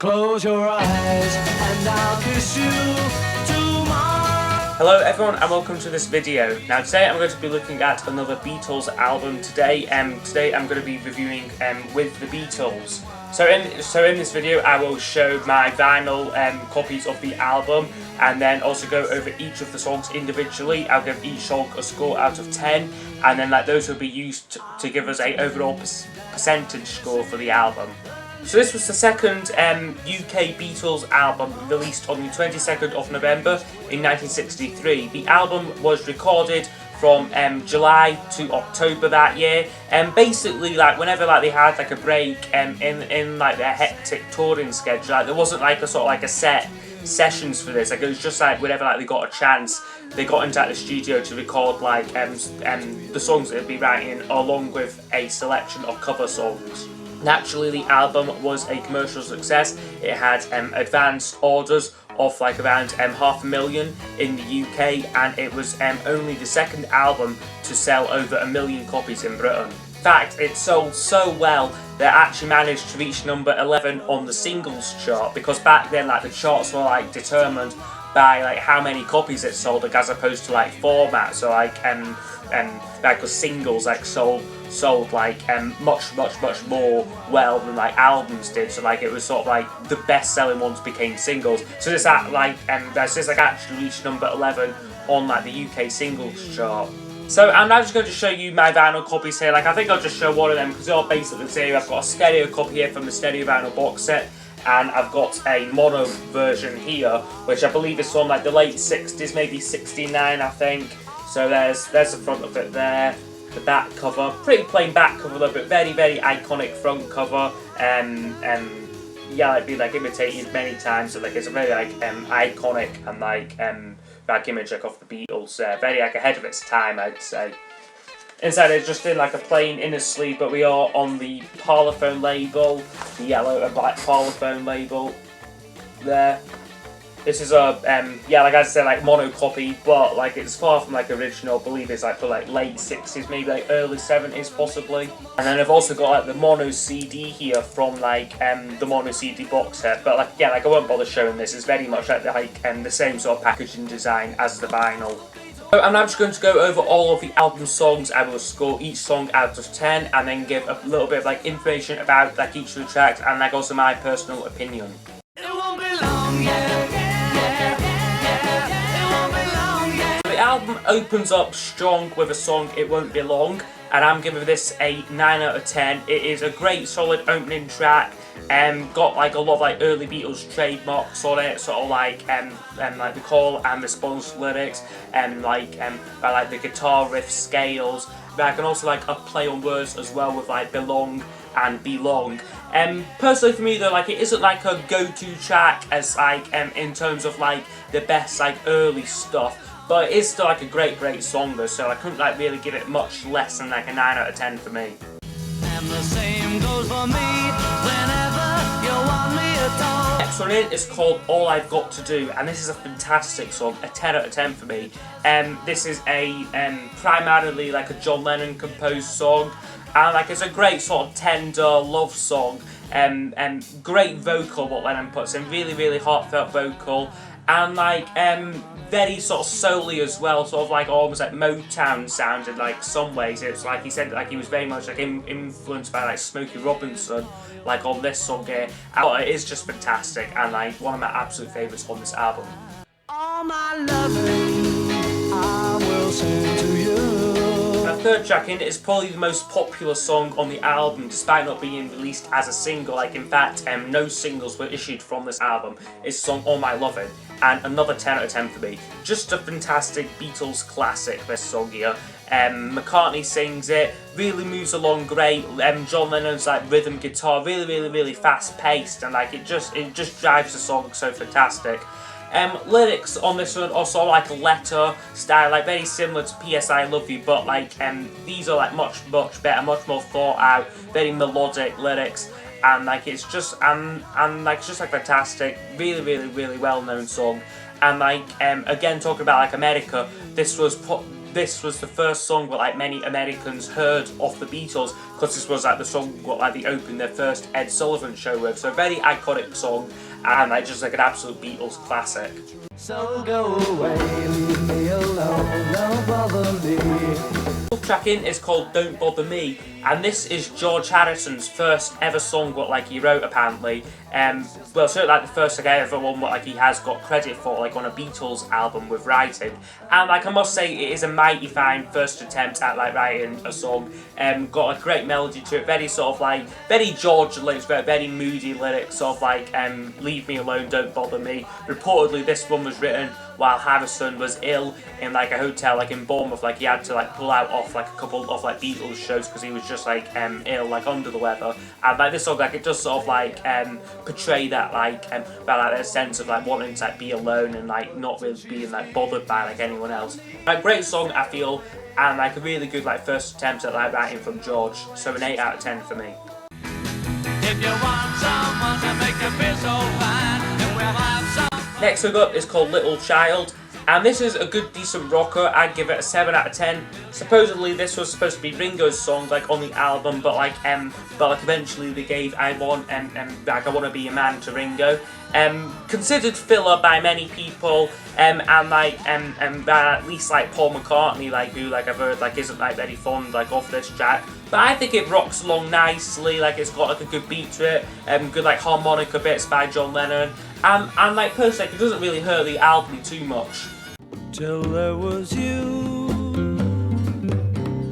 Close your eyes and I'll kiss you tomorrow. Hello everyone and welcome to this video. Now today I'm going to be looking at another Beatles album today. Today I'm going to be reviewing with the Beatles. So in this video I will show my vinyl copies of the album and then also go over each of the songs individually. I'll give each song a score out of 10 and then those will be used to give us a overall percentage score for the album. So this was the second UK Beatles album released on the 22nd of November in 1963. The album was recorded from July to October that year, and basically whenever they had a break in their hectic touring schedule, there wasn't a set sessions for this. It was just whenever they got a chance, they got into the studio to record the songs that they'd be writing along with a selection of cover songs. Naturally, the album was a commercial success. It had advanced orders of around 500,000 in the UK, and it was only the second album to sell over 1 million copies in Britain. In fact, it sold so well that it actually managed to reach number 11 on the singles chart, because back then the charts were determined by how many copies it sold, as opposed to format. So because singles sold much more well than albums did. So it was sort of the best selling ones became singles. So this actually reached number 11 on the UK singles chart. So I'm now just going to show you my vinyl copies here. I think I'll just show one of them because they're all basically the same. I've got a stereo copy here from the stereo vinyl box set, and I've got a mono version here, which I believe is from the late 60s, maybe 69 I think. So there's the front of it there, the back cover, pretty plain back cover though, but very iconic front cover. Yeah, it's been imitated many times, so it's a very iconic and image of the Beatles. Very ahead of its time, I'd say. Inside it's just in a plain inner sleeve, but we are on the Parlophone label, the yellow and black Parlophone label there. This is a like I said, mono copy, but it's far from original. I believe it's for late 60s, maybe early 70s possibly. And then I've also got the mono CD here from the mono CD box set. But I won't bother showing this. It's very much the same sort of packaging design as the vinyl. So I'm now just going to go over all of the album songs. I will score each song out of 10 and then give a little bit of information about each of the tracks and also my personal opinion. It won't be long, The album opens up strong with a song, It Won't Be Long, and I'm giving this a 9 out of 10. It is a great solid opening track. Got a lot of early Beatles trademarks on it, sort of the call and response lyrics, and by the guitar riff scales. But I can also a play on words as well with belong and belong. Personally for me though, it isn't a go-to track as in terms of the best early stuff. But it is still a great song though, so I couldn't really give it much less than a 9 out of 10 for me. And the same goes for me whenever you want me at all. Next one in is called All I've Got to Do, and this is a fantastic song, a 10 out of 10 for me. This is a primarily a John Lennon composed song, and it's a great sort of tender love song. Great vocal what Lennon puts in, really heartfelt vocal, and very sort of soul-y as well, sort of almost Motown sound in some ways. It's he said he was very much influenced by Smokey Robinson on this song here. It is just fantastic and one of my absolute favourites on this album. All my loving I will send to you. The third track in is probably the most popular song on the album, despite not being released as a single. In fact, no singles were issued from this album. It's the song All My Lovin', and another 10 out of 10 for me. Just a fantastic Beatles classic, this song here. McCartney sings it, really moves along great. John Lennon's rhythm guitar, really fast paced, and it just drives the song so fantastic. Lyrics on this one are sort of letter style, very similar to P.S. I Love You, but these are much better, much more thought out, very melodic lyrics, and it's just fantastic, really well known song. And again, talking about America, this was this was the first song that like many Americans heard of the Beatles, because this was like the song what like they opened their first Ed Sullivan show with. So a very iconic song, and like just like an absolute Beatles classic. So go away, leave me alone, don't bother me. The track in is called Don't Bother Me, and this is George Harrison's first ever song what like he wrote apparently. Well, certainly like the first like ever one what like he has got credit for like on a Beatles album with writing. And like I must say, it is a mighty fine first attempt at like writing a song. Got a great melody to it, very sort of like very George lyrics, very moody lyrics, sort of like leave me alone, don't bother me. Reportedly this one was written while Harrison was ill in like a hotel like in Bournemouth. Like he had to like pull out off like a couple of like Beatles shows because he was just like ill, like under the weather. And like this song, like it does sort of like portray that like that sense of like wanting to like be alone and like not really being like bothered by like anyone else. Like great song I feel, and like a really good like first attempt at like writing from George. So an 8 out of 10 for me. If you want someone to make you feel so fine, then we'll have some. Next song up is called Little Child, and this is a good decent rocker. I'd give it a 7 out of 10. Supposedly this was supposed to be Ringo's song like on the album, but like eventually they gave I Want like I Want to Be a Man to Ringo. Considered filler by many people, and like at least like Paul McCartney, like who like I've heard like isn't like very fond like of this track. But I think it rocks along nicely. Like it's got like a good beat to it, good like harmonica bits by John Lennon, and like personally like, it doesn't really hurt the album too much. Till there was you,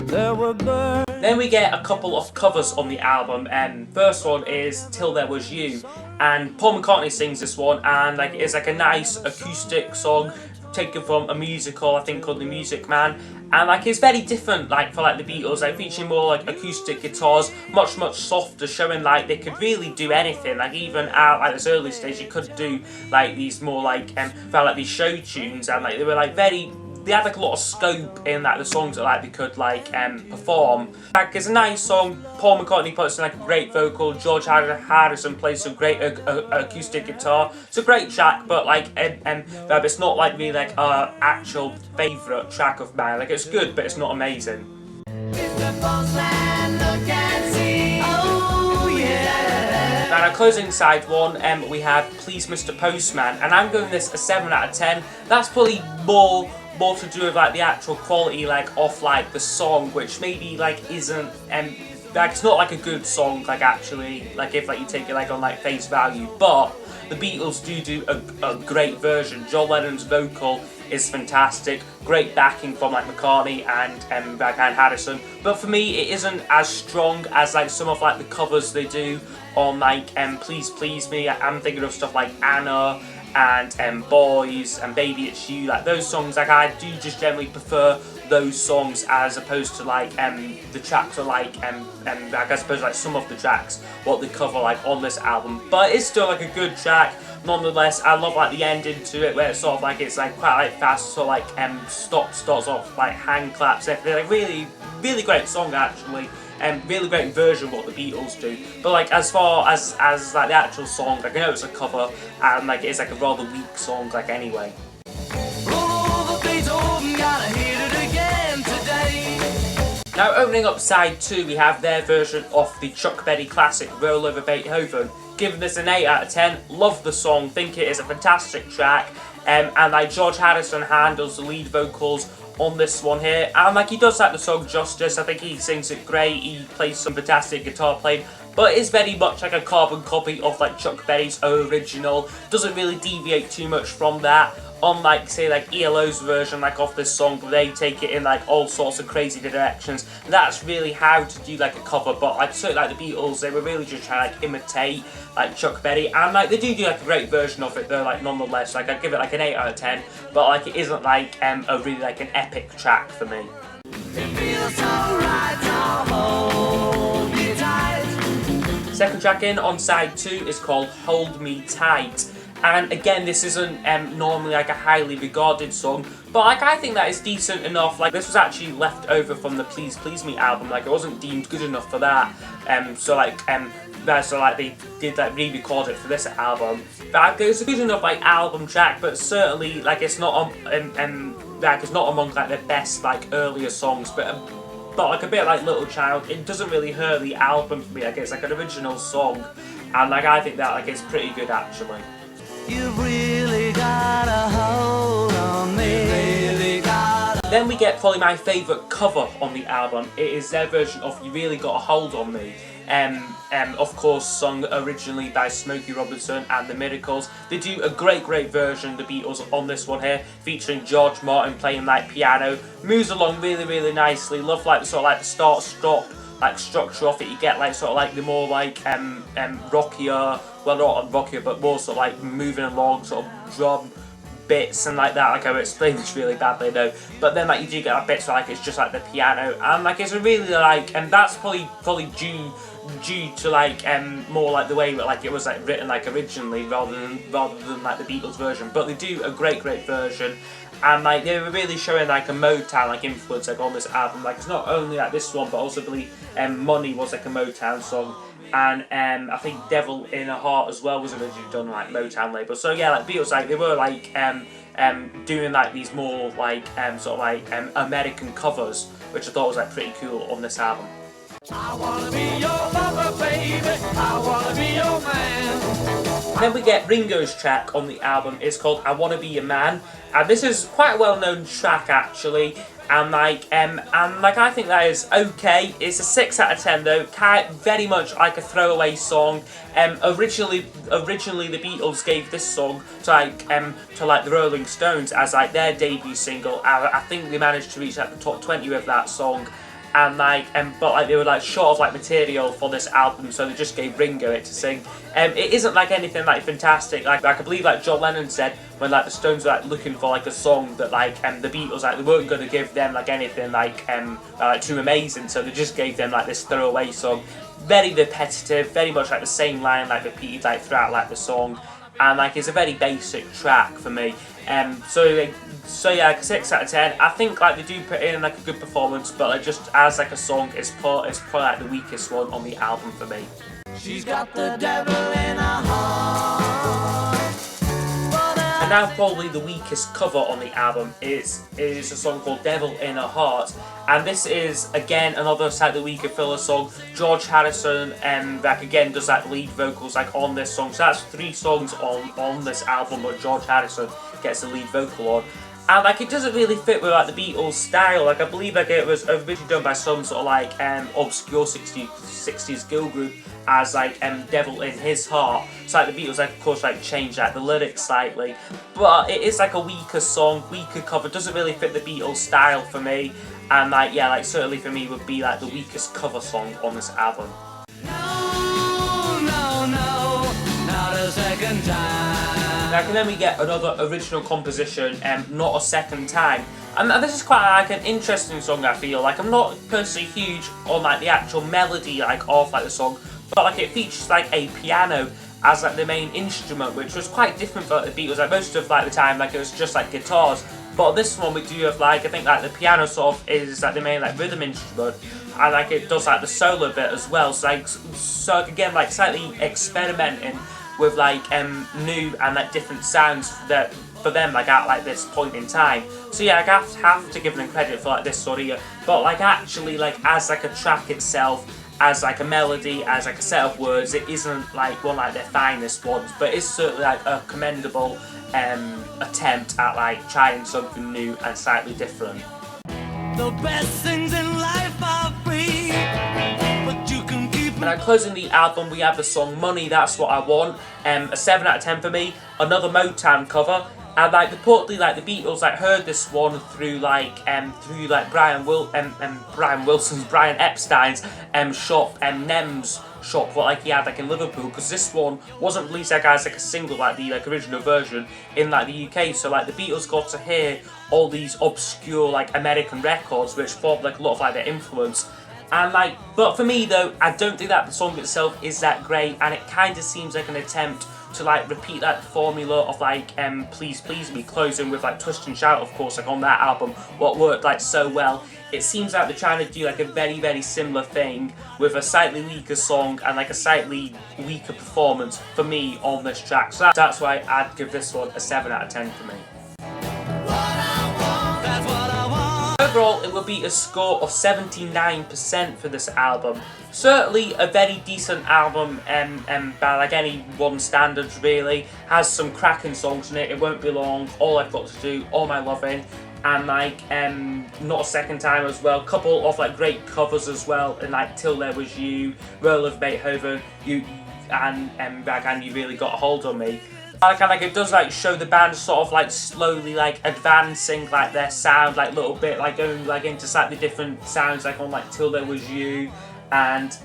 there were birds. Then we get a couple of covers on the album, and first one is Till There Was You, and Paul McCartney sings this one, and like it's like a nice acoustic song taken from a musical I think called The Music Man, and like it's very different like for like the Beatles, like featuring more like acoustic guitars, much softer, showing like they could really do anything. Like even at like this early stage you could do like these more like felt like these show tunes, and like they were like they had like a lot of scope in like the songs that like they could like perform. Like it's a nice song. Paul McCartney puts in like a great vocal. George Harrison plays some great acoustic guitar. It's a great track, but like it's not like really like our actual favourite track of mine. Like it's good, but it's not amazing. Mr Postman, look and see. Oh yeah. Now, our closing side one, we have Please Mr Postman, and I'm giving this a 7 out of 10. That's probably more to do with like the actual quality like of like the song, which maybe like isn't like it's not like a good song like actually like if like you take it like on like face value, but the Beatles do a great version. John Lennon's vocal is fantastic, great backing from like McCartney and Harrison, but for me it isn't as strong as like some of like the covers they do on like Please Please Me. I'm thinking of stuff like Anna and Boys and Baby It's You. Like those songs, like I do just generally prefer those songs as opposed to like the tracks are like I suppose like some of the tracks what they cover like on this album. But it's still like a good track nonetheless. I love like the ending to it where it's sort of like it's like quite like fast, so like starts off like hand claps. They're like really great song actually. Really great version of what the Beatles do. But like as far as like the actual song, like I know it's a cover and like it's like a rather weak song like anyway. Roll over Beethoven, gotta hear it again today. Now opening up side 2, we have their version of the Chuck Berry classic Roll Over Beethoven. Giving this an 8 out of 10. Love the song, think it is a fantastic track, and like George Harrison handles the lead vocals on this one here, and like he does like the song justice. I think he sings it great, he plays some fantastic guitar playing, but it's very much like a carbon copy of like Chuck Berry's original. Doesn't really deviate too much from that. Unlike say like ELO's version like of this song, where they take it in like all sorts of crazy directions. That's really how to do like a cover, but like certainly like the Beatles, they were really just trying to like imitate like Chuck Berry, and like they do like a great version of it though, like nonetheless. Like I'd give it like an 8 out of 10, but like it isn't like a really like an epic track for me. It feels so right to hold me tight. Second track in on side 2 is called Hold Me Tight. And again, this isn't normally like a highly regarded song, but like I think that is decent enough. Like this was actually left over from the Please Please Me album. Like it wasn't deemed good enough for that. So they did like re-record it for this album. But it's a good enough like album track, but certainly like it's not like it's not among like the best like earlier songs, but like a bit like Little Child, it doesn't really hurt the album for me. Like it's like an original song, and like I think that like it's pretty good actually. You've really got a hold on me. Then we get probably my favourite cover on the album. It is their version of You Really Got a Hold on Me. Of course, sung originally by Smokey Robinson and the Miracles. They do a great version, the Beatles, on this one here, featuring George Martin playing like piano. Moves along really nicely. Love like sort of like the start-stop like structure of it. You get like sort of like the more like rockier, well not rockier, but more sort of like moving along sort of drum bits and like that. Like I explained this really badly though, but then like you do get like bits where like it's just like the piano, and like it's a really like, and that's probably due to like more like the way that like it was like written like originally rather than like the Beatles version. But they do a great version, and like they were really showing like a Motown like influence like on this album. Like it's not only like this one, but also I believe Money was like a Motown song, and I think Devil in a Heart as well was originally done like Motown label. So yeah, like Beatles, like they were like doing like these more like sort of like American covers, which I thought was like pretty cool on this album. I wanna be your lover, baby. I wanna be your man. Then we get Ringo's track on the album. It's called I Wanna Be Your Man, and this is quite a well-known track actually. And like I think that is okay. It's a 6 out of 10 though. Very much like a throwaway song. Originally the Beatles gave this song to like the Rolling Stones as like their debut single. I think they managed to reach like the top 20 with that song. And like but like they were like short of like material for this album, so they just gave Ringo it to sing. It isn't like anything like fantastic. Like I believe like John Lennon said when like the Stones were like looking for like a song that like the Beatles like they weren't going to give them like anything like too amazing, so they just gave them like this throwaway song. Very repetitive, very much like the same line like repeated like throughout like the song, and like it's a very basic track for me. So yeah, like 6 out of 10. I think like they do put in like a good performance, but like just as like a song, it's probably like the weakest one on the album for me. She's got the devil in her heart. And now probably the weakest cover on the album is a song called Devil in Her Heart, and this is again another slightly weaker filler song. George Harrison like again does like lead vocals like on this song, so that's 3 songs on this album where George Harrison gets the lead vocal on. And like it doesn't really fit with like the Beatles style. Like I believe like it was originally done by some sort of like obscure 60s girl group as like Devil in His Heart. So like the Beatles like of course like changed like the lyrics slightly, but it is like a weaker song, weaker cover. Doesn't really fit the Beatles style for me, and like yeah, like certainly for me would be like the weakest cover song on this album. No, not a second time. And then we get another original composition, Not a Second Time. And this is quite like an interesting song, I feel. Like I'm not personally huge on like the actual melody like of like the song, but like it features like a piano as like the main instrument, which was quite different for like, the Beatles. Like most of like the time like it was just like guitars, but this one we do have like I think like the piano sort of is like the main like rhythm instrument, and like it does like the solo bit as well. So again like slightly experimenting with like new and like different sounds that for them like at like this point in time. So yeah, like, I have to give them credit for like this sort of, but like actually like as like a track itself, as like a melody, as like a set of words, it isn't like one like their finest ones, but it's certainly like a commendable attempt at like trying something new and slightly different. The best things in life are free, but you can keep. And closing the album, we have the song Money, That's What I Want, a 7 out of 10 for me, another Motown cover. And like reportedly, like the Beatles like heard this one through Brian Epstein's shop, Nem's shop, what like he had like in Liverpool, because this one wasn't released like as like a single like the like original version in like the UK. So like the Beatles got to hear all these obscure like American records, which formed like a lot of like their influence. And like, but for me though, I don't think that the song itself is that great, and it kind of seems like an attempt to like repeat that formula of like Please Please Me, closing with like Twist and Shout, of course, like on that album, what worked like so well. It seems like they're trying to do like a very similar thing with a slightly weaker song and like a slightly weaker performance for me on this track. So that's why I'd give this one a 7 out of 10 for me. What I want, overall it would be a score of 79% for this album. Certainly a very decent album by like any one standards really. Has some cracking songs in it, It Won't Be Long, All I've Got to Do, All My Loving, and like Not a Second Time as well. Couple of like great covers as well, and like Till There Was You, Roll of Beethoven, and You Really Got a Hold on Me. Like it does like show the band sort of like slowly like advancing like their sound like little bit, like going like into slightly different sounds like on like Till There Was You and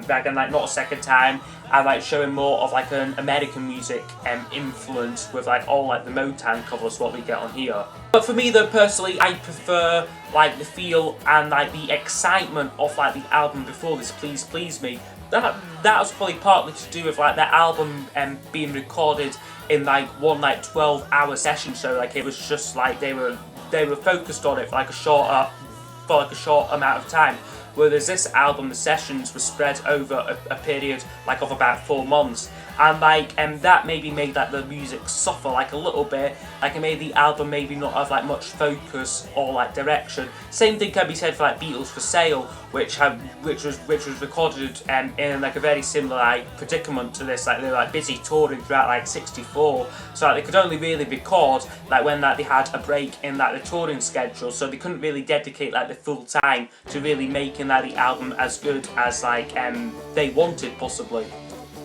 like Not a Second Time, and like showing more of like an American music influence with like all like the Motown covers what we get on here. But for me though personally, I prefer like the feel and like the excitement of like the album before this Please Please Me. That was probably partly to do with like that album being recorded in like one like 12-hour session, so like it was just like they were focused on it for like a short amount of time. Whereas this album, the sessions were spread over a period like of about 4 months, and like that maybe made like the music suffer like a little bit. Like it made the album maybe not have like much focus or like direction. Same thing can be said for like Beatles for Sale, which was recorded in like a very similar like predicament to this. Like they were like busy touring throughout like '64, so like they could only really record like when like they had a break in like the touring schedule, so they couldn't really dedicate like the full time to really making like the album as good as like they wanted possibly.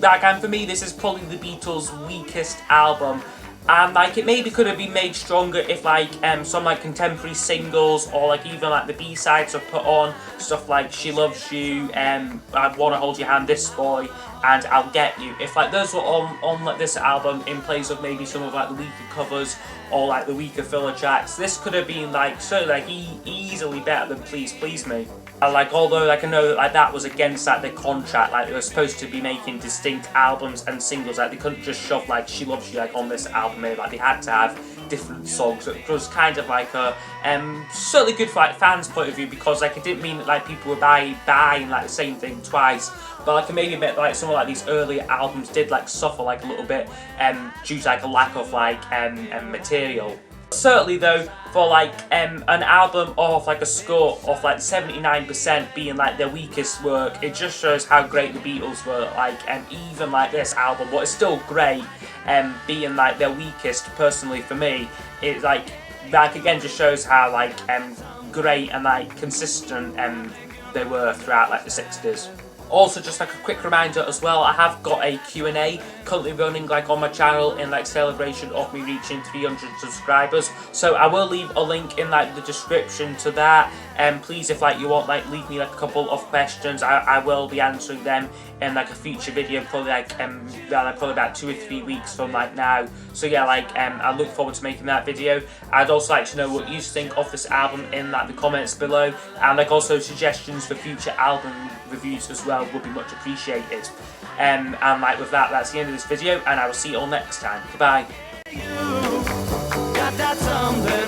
Like, and for me this is probably the Beatles' weakest album, and like it maybe could have been made stronger if like some like contemporary singles or like even like the B-sides are put on, stuff like She Loves You, I Wanna Hold Your Hand, This Boy, and I'll Get You. If like those were on like this album in place of maybe some of like the weaker covers or like the weaker filler tracks, this could have been like certainly like easily better than Please Please Me. Like although like I know that like that was against like the contract, like they were supposed to be making distinct albums and singles, like they couldn't just shove like She Loves You like on this album, like they had to have different songs. It was kind of like a certainly good for like fans' point of view, because like it didn't mean that like people were buying like the same thing twice. But like it made me admit like some of like these earlier albums did like suffer like a little bit due to like a lack of like material. Certainly though, for like an album of like a score of like 79% being like their weakest work, it just shows how great the Beatles were. Like even like this album, but it's still great, being like their weakest personally for me, it like again just shows how like great and like consistent they were throughout like the 60s. Also, just like a quick reminder as well, I have got a Q&A currently running like on my channel in like celebration of me reaching 300 subscribers. So I will leave a link in like the description to that. Please, if like you want, like leave me like a couple of questions. I will be answering them in like a future video, probably like probably about 2 or 3 weeks from like now. So yeah, like I look forward to making that video. I'd also like to know what you think of this album in like the comments below, and like also suggestions for future album reviews as well would be much appreciated. And like with that, that's the end of this video, and I will see you all next time. Goodbye. You got that something.